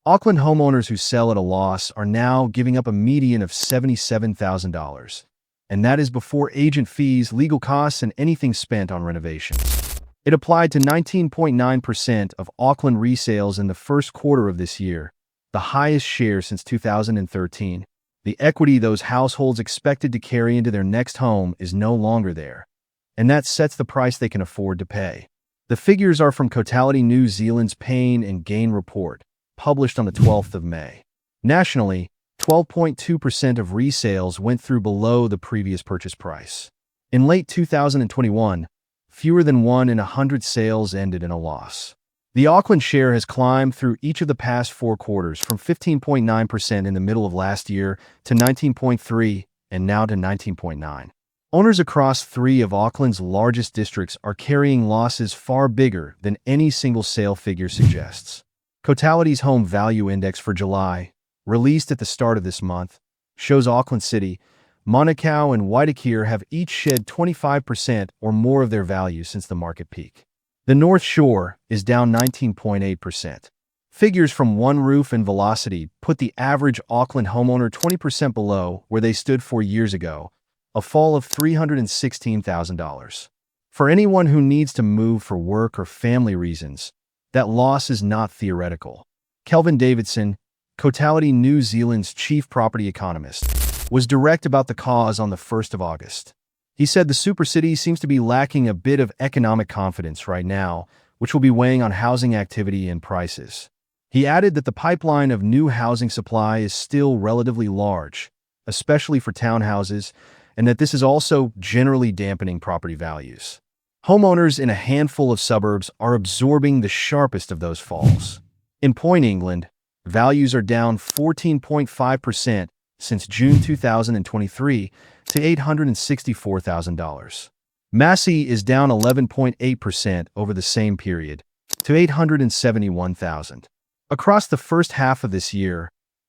Auckland homeowners who sell at a loss are now giving up a median of $77,000. And that is before agent fees, legal costs, and anything spent on renovations. It applied to 19.9% of Auckland resales in the first quarter of this year, the highest share since 2013. The equity those households expected to carry into their next home is no longer there, and that sets the price they can afford to pay. The figures are from Cotality New Zealand's Pain and Gain report, published on the 12th of May. Nationally, 12.2% of resales went through below the previous purchase price. In late 2021, fewer than 1 in 100 sales ended in a loss. The Auckland share has climbed through each of the past 4 quarters, from 15.9% in the middle of last year to 19.3% and now to 19.9%. Owners across 3 of Auckland's largest districts are carrying losses far bigger than any single sale figure suggests. Cotality's Home Value Index for July, released at the start of this month, shows Auckland City, Manukau and Waitākere have each shed 25% or more of their value since the market peak. The North Shore is down 19.8%. Figures from OneRoof-Valocity put the average Auckland homeowner 20% below where they stood 4 years ago, a fall of $316,000. For anyone who needs to move for work or family reasons, that loss is not theoretical. Kelvin Davidson, Cotality New Zealand's chief property economist, was direct about the cause on the 1st of August. He said the super city seems to be lacking a bit of economic confidence right now, which will be weighing on housing activity and prices. He added that the pipeline of new housing supply is still relatively large, especially for townhouses, and that this is also generally dampening property values. Homeowners in a handful of suburbs are absorbing the sharpest of those falls. In Point, England, values are down 14.5% since June 2023 to $864,000. Massey is down 11.8% over the same period to $871,000. Across the first half of this year,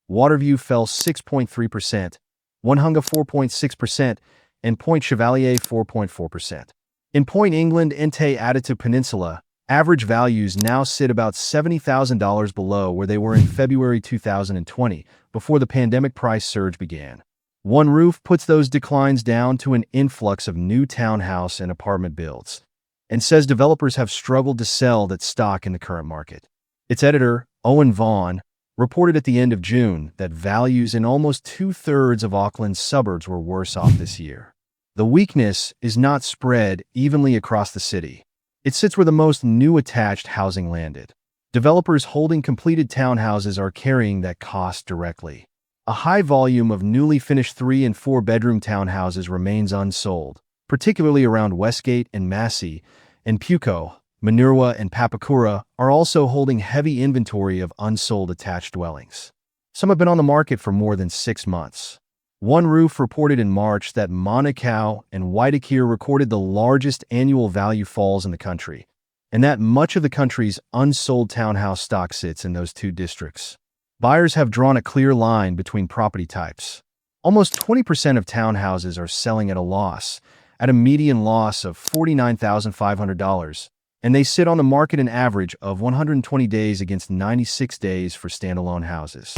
Waterview fell 6.3%, Onehunga 4.6%, and Point Chevalier 4.4%. In Point, England and Auckland Peninsula, average values now sit about $70,000 below where they were in February 2020, before the pandemic price surge began. OneRoof puts those declines down to an influx of new townhouse and apartment builds, and says developers have struggled to sell that stock in the current market. Its editor, Owen Vaughan, reported at the end of June that values in almost 2/3 of Auckland's suburbs were worse off this year. The weakness is not spread evenly across the city. It sits where the most new attached housing landed. Developers holding completed townhouses are carrying that cost directly. A high volume of newly finished 3- and 4-bedroom townhouses remains unsold, particularly around Westgate and Massey, and Pukekohe, Manurewa, and Papakura are also holding heavy inventory of unsold attached dwellings. Some have been on the market for more than 6 months. OneRoof reported in March that Manukau and Waitākere recorded the largest annual value falls in the country, and that much of the country's unsold townhouse stock sits in those 2 districts. Buyers have drawn a clear line between property types. Almost 20% of townhouses are selling at a loss, at a median loss of $49,500, and they sit on the market an average of 120 days against 96 days for standalone houses.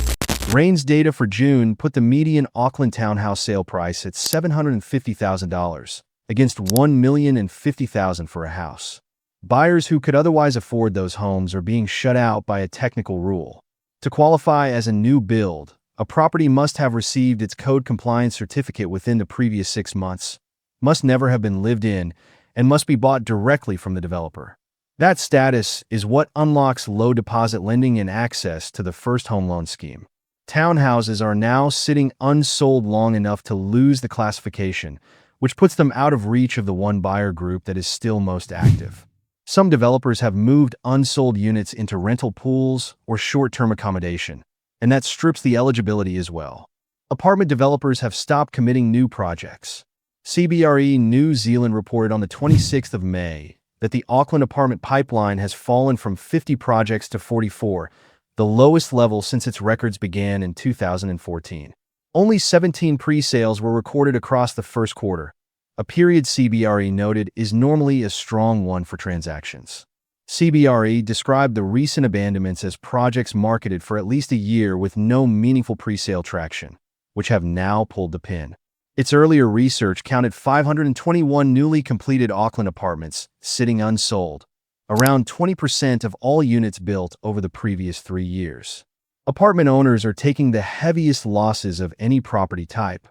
REIN's data for June put the median Auckland townhouse sale price at $750,000, against $1,050,000 for a house. Buyers who could otherwise afford those homes are being shut out by a technical rule. To qualify as a new build, a property must have received its code compliance certificate within the previous 6 months, must never have been lived in, and must be bought directly from the developer. That status is what unlocks low deposit lending and access to the first home loan scheme. Townhouses are now sitting unsold long enough to lose the classification, which puts them out of reach of the one buyer group that is still most active. Some developers have moved unsold units into rental pools or short-term accommodation, and that strips the eligibility as well. Apartment developers have stopped committing new projects. CBRE New Zealand reported on the 26th of May that the Auckland apartment pipeline has fallen from 50 projects to 44, the lowest level since its records began in 2014. Only 17 pre-sales were recorded across the first quarter, a period CBRE noted is normally a strong one for transactions. CBRE described the recent abandonments as projects marketed for at least a year with no meaningful pre-sale traction, which have now pulled the pin. Its earlier research counted 521 newly completed Auckland apartments sitting unsold, around 20% of all units built over the previous 3 years. Apartment owners are taking the heaviest losses of any property type.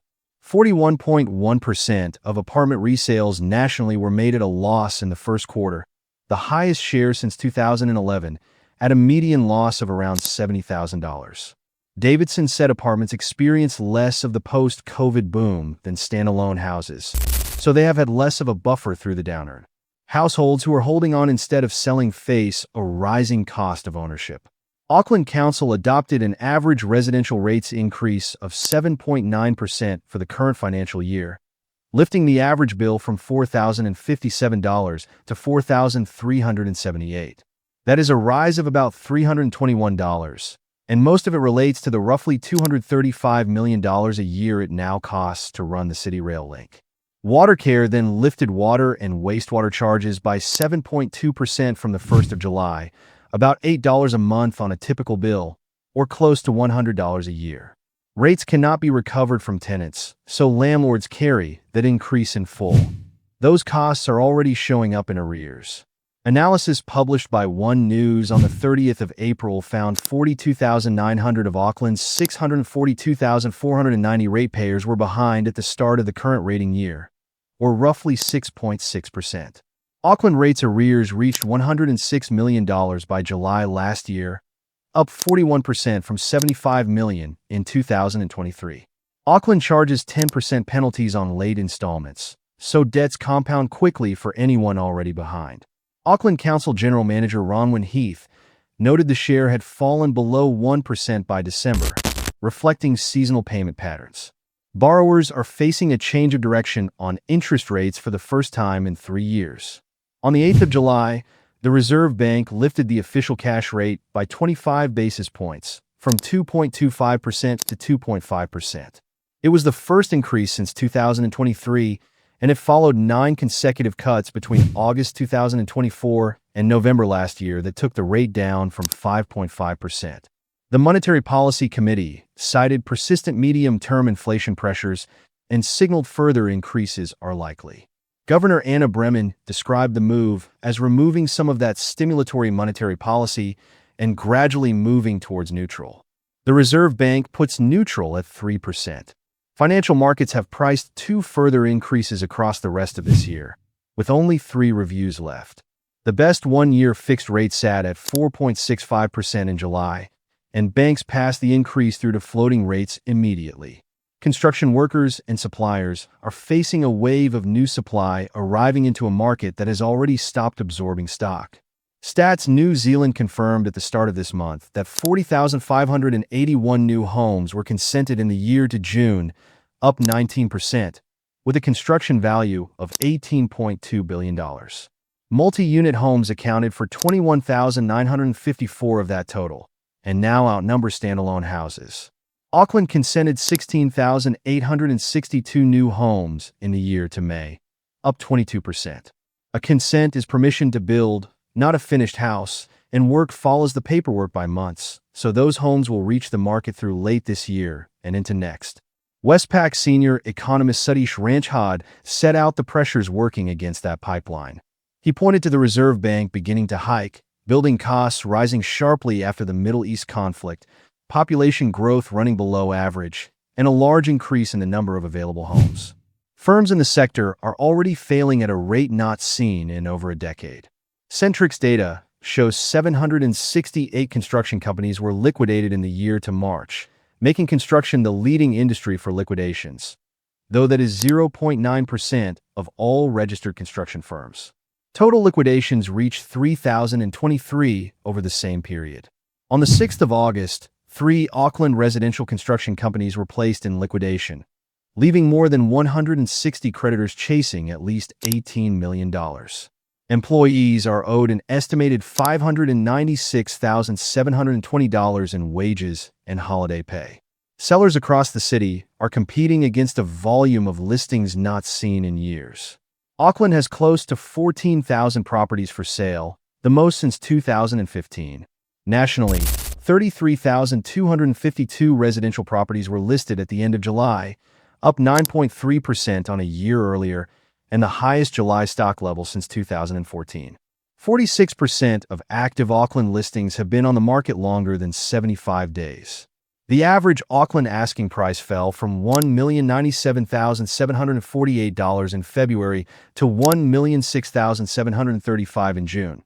41.1% of apartment resales nationally were made at a loss in the first quarter, the highest share since 2011, at a median loss of around $70,000. Davidson said apartments experience less of the post-COVID boom than standalone houses, so they have had less of a buffer through the downturn. Households who are holding on instead of selling face a rising cost of ownership. Auckland Council adopted an average residential rates increase of 7.9% for the current financial year, lifting the average bill from $4,057 to $4,378. That is a rise of about $321, and most of it relates to the roughly $235 million a year it now costs to run the city rail link. Watercare then lifted water and wastewater charges by 7.2% from the 1st of July, about $8 a month on a typical bill, or close to $100 a year. Rates cannot be recovered from tenants, so landlords carry that increase in full. Those costs are already showing up in arrears. Analysis published by One News on the 30th of April found 42,900 of Auckland's 642,490 ratepayers were behind at the start of the current rating year, or roughly 6.6%. Auckland rates arrears reached $106 million by July last year, up 41% from $75 million in 2023. Auckland charges 10% penalties on late installments, so debts compound quickly for anyone already behind. Auckland Council General Manager Ronwin Heath noted the share had fallen below 1% by December, reflecting seasonal payment patterns. Borrowers are facing a change of direction on interest rates for the first time in 3 years. On the 8th of July, the Reserve Bank lifted the official cash rate by 25 basis points, from 2.25% to 2.5%. It was the first increase since 2023, and it followed 9 consecutive cuts between August 2024 and November last year that took the rate down from 5.5%. The Monetary Policy Committee cited persistent medium-term inflation pressures and signaled further increases are likely. Governor Anna Bremen described the move as removing some of that stimulatory monetary policy and gradually moving towards neutral. The Reserve Bank puts neutral at 3%. Financial markets have priced 2 further increases across the rest of this year, with only 3 reviews left. The best 1-year fixed rate sat at 4.65% in July, and banks passed the increase through to floating rates immediately. Construction workers and suppliers are facing a wave of new supply arriving into a market that has already stopped absorbing stock. Stats New Zealand confirmed at the start of this month that 40,581 new homes were consented in the year to June, up 19%, with a construction value of $18.2 billion. Multi-unit homes accounted for 21,954 of that total, and now outnumber standalone houses. Auckland consented 16,862 new homes in the year to May, up 22%. A consent is permission to build, not a finished house, and work follows the paperwork by months, so those homes will reach the market through late this year and into next. Westpac senior economist Satish Ranchhad set out the pressures working against that pipeline. He pointed to the Reserve Bank beginning to hike, building costs rising sharply after the Middle East conflict, population growth running below average, and a large increase in the number of available homes. Firms in the sector are already failing at a rate not seen in over a decade. Centrix data shows 768 construction companies were liquidated in the year to March, making construction the leading industry for liquidations, though that is 0.9% of all registered construction firms. Total liquidations reached 3,023 over the same period. On the 6th of August, 3 Auckland residential construction companies were placed in liquidation, leaving more than 160 creditors chasing at least $18 million. Employees are owed an estimated $596,720 in wages and holiday pay. Sellers across the city are competing against a volume of listings not seen in years. Auckland has close to 14,000 properties for sale, the most since 2015. Nationally, 33,252 residential properties were listed at the end of July, up 9.3% on a year earlier, and the highest July stock level since 2014. 46% of active Auckland listings have been on the market longer than 75 days. The average Auckland asking price fell from $1,097,748 in February to $1,006,735 in June,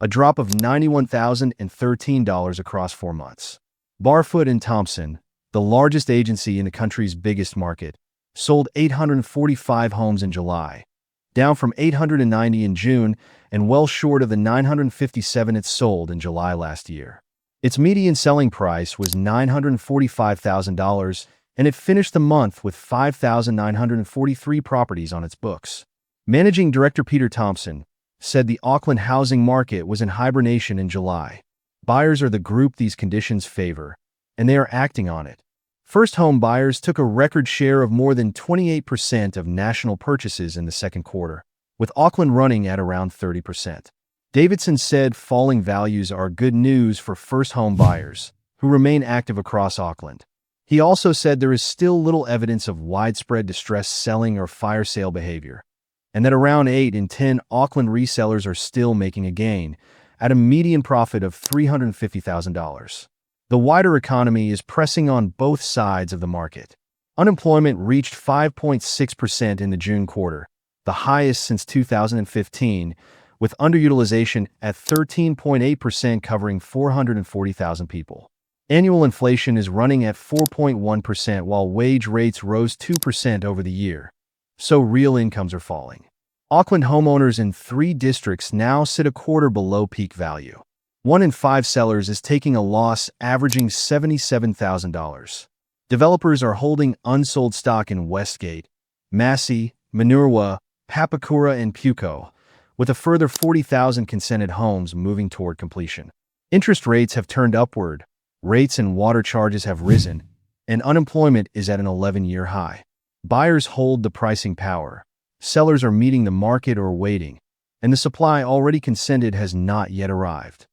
a drop of $91,013 across 4 months. Barfoot and Thompson, the largest agency in the country's biggest market, sold 845 homes in July, down from 890 in June and well short of the 957 it sold in July last year. Its median selling price was $945,000, and it finished the month with 5,943 properties on its books. Managing Director Peter Thompson said the Auckland housing market was in hibernation in July. Buyers are the group these conditions favor, and they are acting on it. First-home buyers took a record share of more than 28% of national purchases in the second quarter, with Auckland running at around 30%. Davidson said falling values are good news for first-home buyers, who remain active across Auckland. He also said there is still little evidence of widespread distressed selling or fire sale behavior, and that around 8 in 10 Auckland resellers are still making a gain, at a median profit of $350,000. The wider economy is pressing on both sides of the market. Unemployment reached 5.6% in the June quarter, the highest since 2015, with underutilization at 13.8% covering 440,000 people. Annual inflation is running at 4.1% while wage rates rose 2% over the year, so real incomes are falling. Auckland homeowners in 3 districts now sit a quarter below peak value. 1 in 5 sellers is taking a loss, averaging $77,000. Developers are holding unsold stock in Westgate, Massey, Manurewa, Papakura and Pukekohe, with a further 40,000 consented homes moving toward completion. Interest rates have turned upward, rates and water charges have risen, and unemployment is at an 11-year high. Buyers hold the pricing power, sellers are meeting the market or waiting, and the supply already consented has not yet arrived.